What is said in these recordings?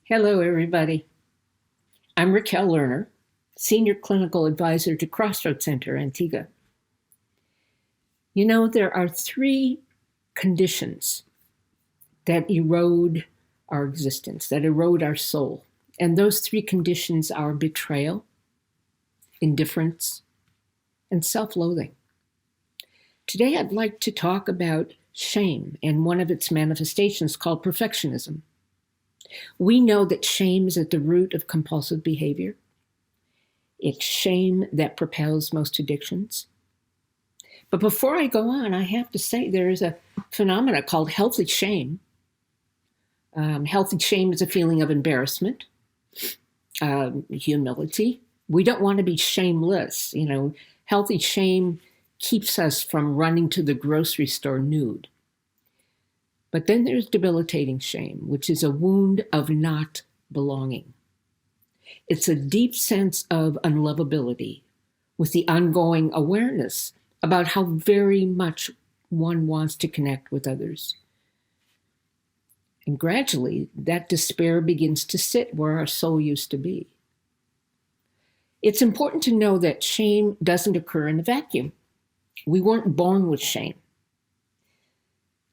Hello, everybody. I'm Rokelle Lerner, Senior Clinical Advisor to Crossroads Centre Antigua. You know, there are three conditions that erode our existence, that erode our soul. And those three conditions are betrayal, indifference, and self-loathing. Today, I'd like to talk about shame and one of its manifestations called perfectionism. We know that shame is at the root of compulsive behavior. It's shame that propels most addictions. But before I go on, I have to say there is a phenomena called healthy shame. Healthy shame is a feeling of embarrassment, humility. We don't want to be shameless. You know, healthy shame keeps us from running to the grocery store nude. But then there's debilitating shame, which is a wound of not belonging. It's a deep sense of unlovability with the ongoing awareness about how very much one wants to connect with others. And gradually, that despair begins to sit where our soul used to be. It's important to know that shame doesn't occur in a vacuum. We weren't born with shame.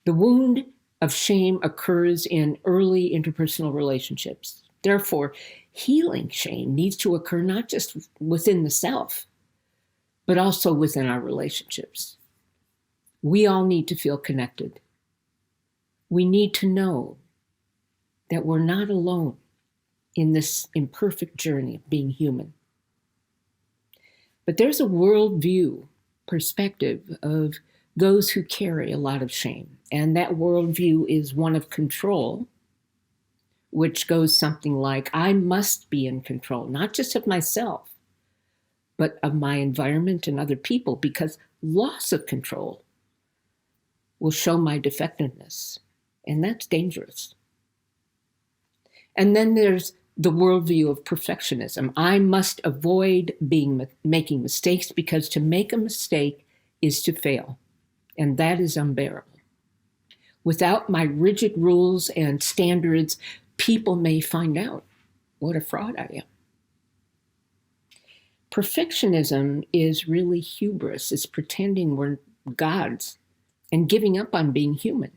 The wound of shame occurs in early interpersonal relationships. Therefore, healing shame needs to occur not just within the self, but also within our relationships. We all need to feel connected. We need to know that we're not alone in this imperfect journey of being human. But there's a worldview perspective of those who carry a lot of shame. And that worldview is one of control, which goes something like, I must be in control, not just of myself, but of my environment and other people, because loss of control will show my defectiveness, and that's dangerous. And then there's the worldview of perfectionism. I must avoid making mistakes because to make a mistake is to fail. And that is unbearable. Without my rigid rules and standards, people may find out what a fraud I am. Perfectionism is really hubris. It's pretending we're gods and giving up on being human.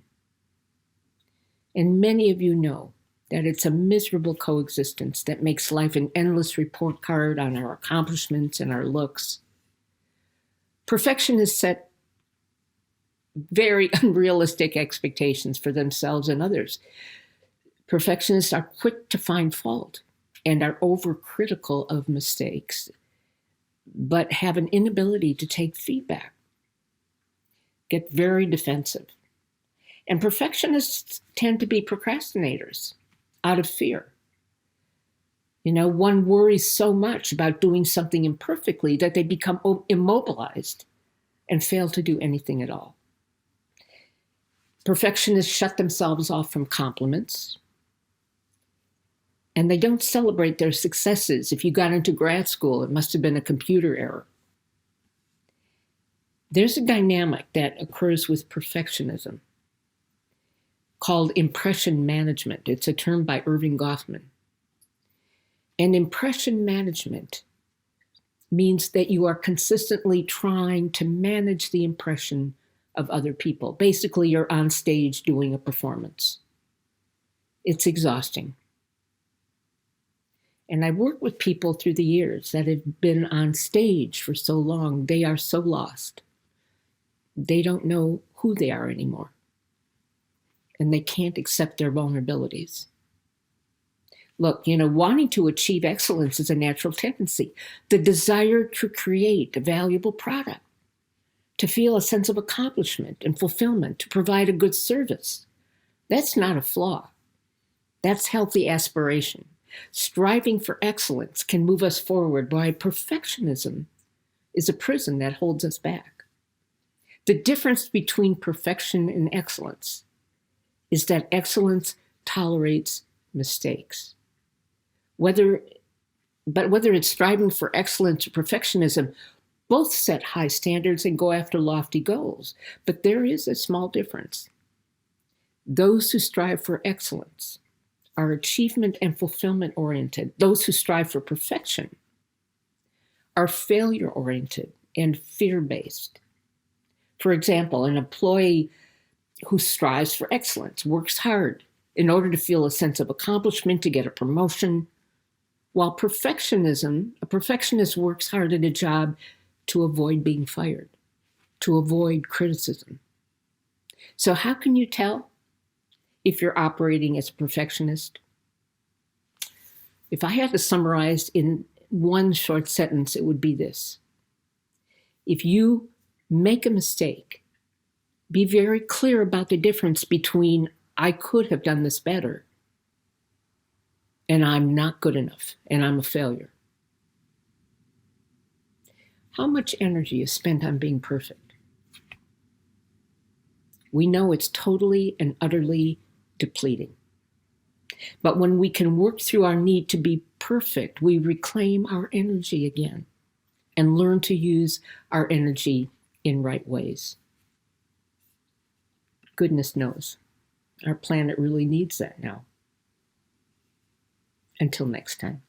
And many of you know that it's a miserable coexistence that makes life an endless report card on our accomplishments and our looks. Perfectionists set very unrealistic expectations for themselves and others. Perfectionists are quick to find fault and are overcritical of mistakes, but have an inability to take feedback, get very defensive. And perfectionists tend to be procrastinators out of fear. You know, one worries so much about doing something imperfectly that they become immobilized and fail to do anything at all. Perfectionists shut themselves off from compliments, and they don't celebrate their successes. If you got into grad school, it must have been a computer error. There's a dynamic that occurs with perfectionism called impression management. It's a term by Irving Goffman. And impression management means that you are consistently trying to manage the impression of other people. Basically, you're on stage doing a performance. It's exhausting. And I work with people through the years that have been on stage for so long, they are so lost. They don't know who they are anymore. And they can't accept their vulnerabilities. Look, you know, wanting to achieve excellence is a natural tendency. The desire to create a valuable product, to feel a sense of accomplishment and fulfillment, to provide a good service. That's not a flaw. That's healthy aspiration. Striving for excellence can move us forward, while perfectionism is a prison that holds us back. The difference between perfection and excellence is that excellence tolerates mistakes. Whether it's striving for excellence or perfectionism, both set high standards and go after lofty goals, but there is a small difference. Those who strive for excellence are achievement and fulfillment oriented. Those who strive for perfection are failure oriented and fear based. For example, an employee who strives for excellence works hard in order to feel a sense of accomplishment, to get a promotion, while a perfectionist works hard at a job to avoid being fired, to avoid criticism. So how can you tell if you're operating as a perfectionist? If I had to summarize in one short sentence, it would be this. If you make a mistake, be very clear about the difference between I could have done this better and I'm not good enough and I'm a failure. How much energy is spent on being perfect? We know it's totally and utterly depleting. But when we can work through our need to be perfect, we reclaim our energy again and learn to use our energy in right ways. Goodness knows, our planet really needs that now. Until next time.